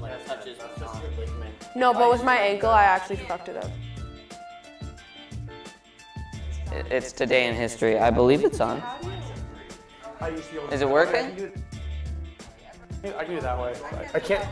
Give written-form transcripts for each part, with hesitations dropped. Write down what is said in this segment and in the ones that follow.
like touches my ligament. No, but with my ankle, I actually fucked it up. It's today in history. I believe it's on. Is it working? I can do it that way. I can't.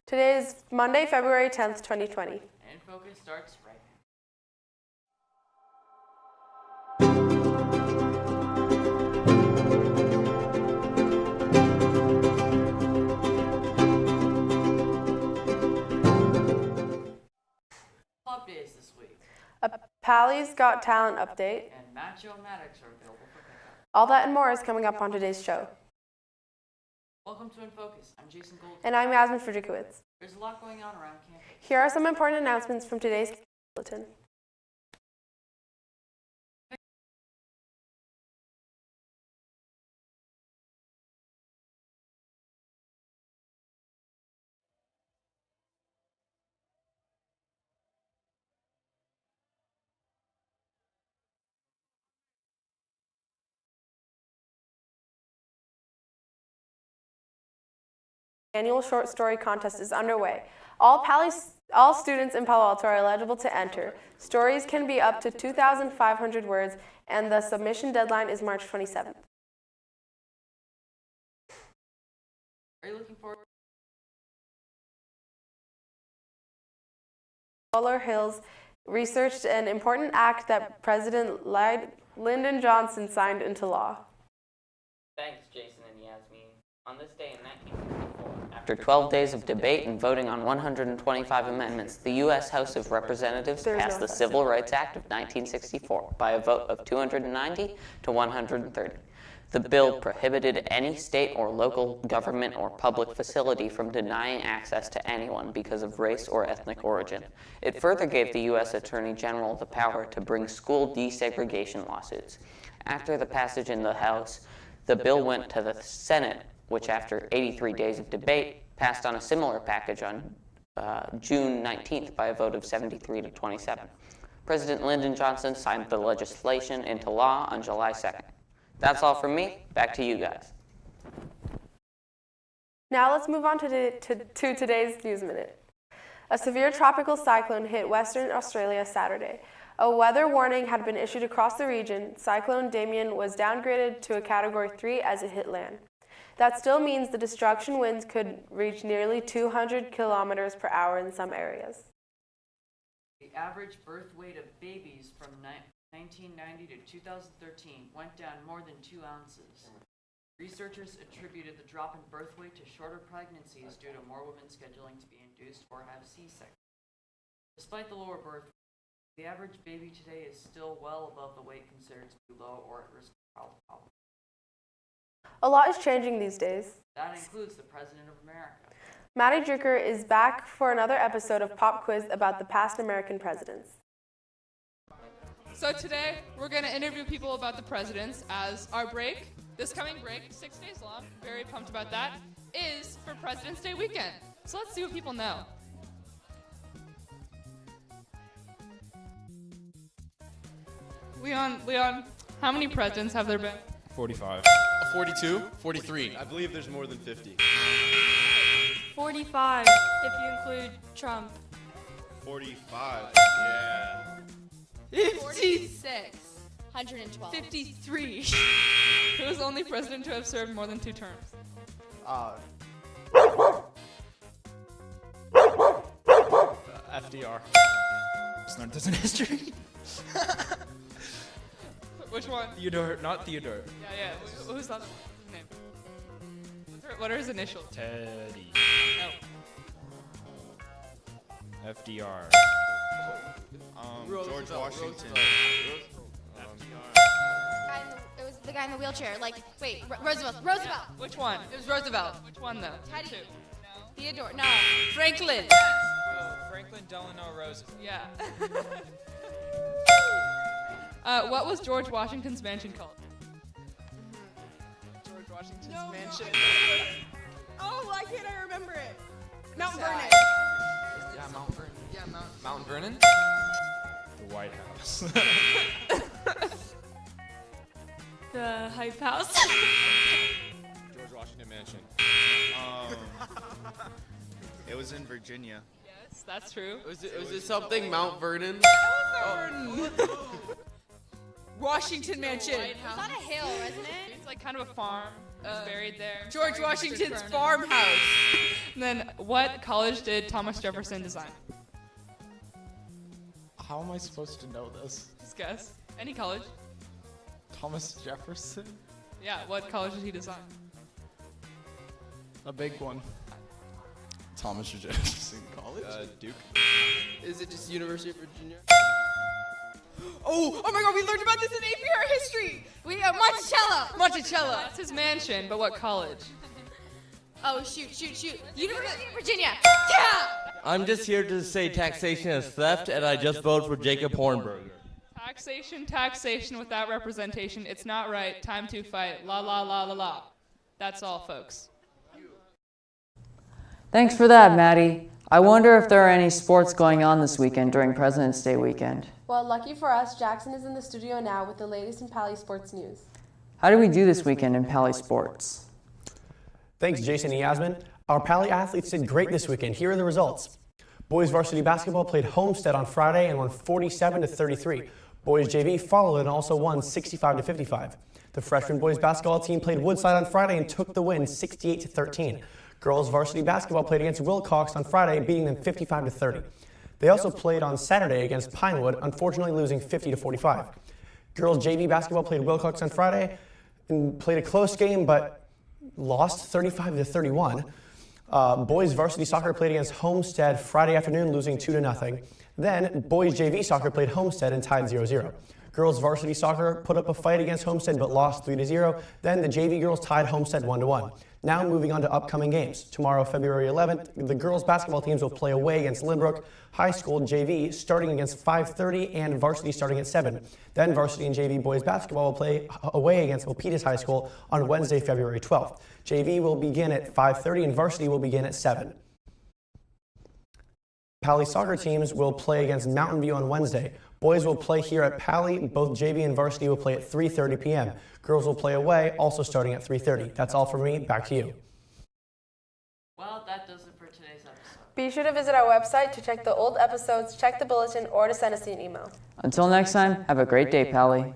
Today is Monday, February 10th, 2020. InFocus starts right now. Updates this week. A Pally's Got Talent update. And Macho-Matics are available for pickup. All that and more is coming up on today's show. Welcome to InFocus. I'm Jason Gold. And I'm Yasmin Fridrikowitz. There's a lot going on around campus. Here are some important announcements from today's bulletin. Annual short story contest is underway. All students in Palo Alto are eligible to enter. Stories can be up to 2,500 words, and the submission deadline is March 27th. Are you looking forward? Solar Hills researched an important act that President Lyndon Johnson signed into law. Thanks, Jason and Yasmin. On this day in 1964, after 12 days of debate and voting on 125 amendments, the U.S. House of Representatives passed the Civil Rights Act of 1964 by a vote of 290 to 130. The bill prohibited any state or local government or public facility from denying access to anyone because of race or ethnic origin. It further gave the U.S. Attorney General the power to bring school desegregation lawsuits. After the passage in the House, the bill went to the Senate, which after 83 days of debate, passed on a similar package on June 19th by a vote of 73 to 27. President Lyndon Johnson signed the legislation into law on July 2nd. That's all from me. Back to you guys. Now let's move on to today's News Minute. A severe tropical cyclone hit Western Australia Saturday. A weather warning had been issued across the region. Cyclone Damien was downgraded to a Category 3 as it hit land. That still means the destruction winds could reach nearly 200 kilometers per hour in some areas. The average birth weight of babies from 1990 to 2013 went down more than 2 ounces. Researchers attributed the drop in birth weight to shorter pregnancies due to more women scheduling to be induced or have C-sections. Despite the lower birth The average baby today is still well above the weight considered to be low or at risk of health problems. A lot is changing these days. That includes the President of America. Maddie Drucker is back for another episode of Pop Quiz about the past American presidents. So today, we're going to interview people about the presidents as our break, this coming break, 6 days long, very pumped about that, is for President's Day weekend. So let's see what people know. Leon, how many presidents have there been? 45. 42? 43. I believe there's more than 50. 45, if you include Trump. 45. Yeah. 56. 112. 53. Who is the only president to have served more than 2 terms? FDR. Just learned this in history. Which one? Theodore, not Theodore. Yeah. Who's that? What's his name? What are his initials? Teddy. No. FDR. George Washington. It was the guy in the wheelchair. Roosevelt. Which one? It was Roosevelt. Which one though? Teddy. Two. Theodore. No. Franklin. Franklin Delano Roosevelt. Yeah. What was George Washington's mansion called? George Washington's mansion. Oh, why can't I remember it? Mount Vernon. Yeah, Mount Vernon. Mount Vernon? The White House. The Hype House. George Washington Mansion. It was in Virginia. Yes, that's true. Was it something Mount Vernon? Washington Mansion. It's on a hill, isn't it? It's like kind of a farm. He's buried there. George Washington's farmhouse. And then, what college did Thomas Jefferson design? How am I supposed to know this? Just guess. Any college? Thomas Jefferson? Yeah, what college did he design? A big one. Thomas Jefferson College? Duke. Is it just University of Virginia? Oh my God, we learned about this in AP history. We got Monticello. Monticello. That's his mansion, but what college? Oh, shoot. University of Virginia. Yeah. I'm just here to say taxation is theft, and I just vote for Jacob Hornberger. Taxation without representation. It's not right. Time to fight. La la la la la. That's all, folks. Thanks for that, Maddie. I wonder if there are any sports going on this weekend during President's Day weekend. Well, lucky for us, Jackson is in the studio now with the latest in Pally Sports news. How do we do this weekend in Pally Sports? Thanks, Jason and Yasmin. Our Pally athletes did great this weekend. Here are the results. Boys varsity basketball played Homestead on Friday and won 47-33. Boys JV followed and also won 65-55. The freshman boys basketball team played Woodside on Friday and took the win 68-13. Girls varsity basketball played against Wilcox on Friday, beating them 55-30. They also played on Saturday against Pinewood, unfortunately losing 50-45. Girls JV basketball played Wilcox on Friday and played a close game, but lost 35-31. Boys varsity soccer played against Homestead Friday afternoon, losing 2-0. Then boys JV soccer played Homestead and tied 0-0. Girls varsity soccer put up a fight against Homestead but lost 3-0. Then the JV girls tied Homestead 1-1. Now moving on to upcoming games. Tomorrow, February 11th, the girls basketball teams will play away against Lynbrook High School JV starting against 5:30 and varsity starting at 7. Then varsity and JV boys basketball will play away against Milpitas High School on Wednesday, February 12th. JV will begin at 5:30 and varsity will begin at 7. Pally soccer teams will play against Mountain View on Wednesday. Boys will play here at Pally. Both JV and varsity will play at 3:30 p.m. Girls will play away, also starting at 3:30. That's all for me. Back to you. Well, that does it for today's episode. Be sure to visit our website to check the old episodes, check the bulletin, or to send us an email. Until next time, have a great day, Pally.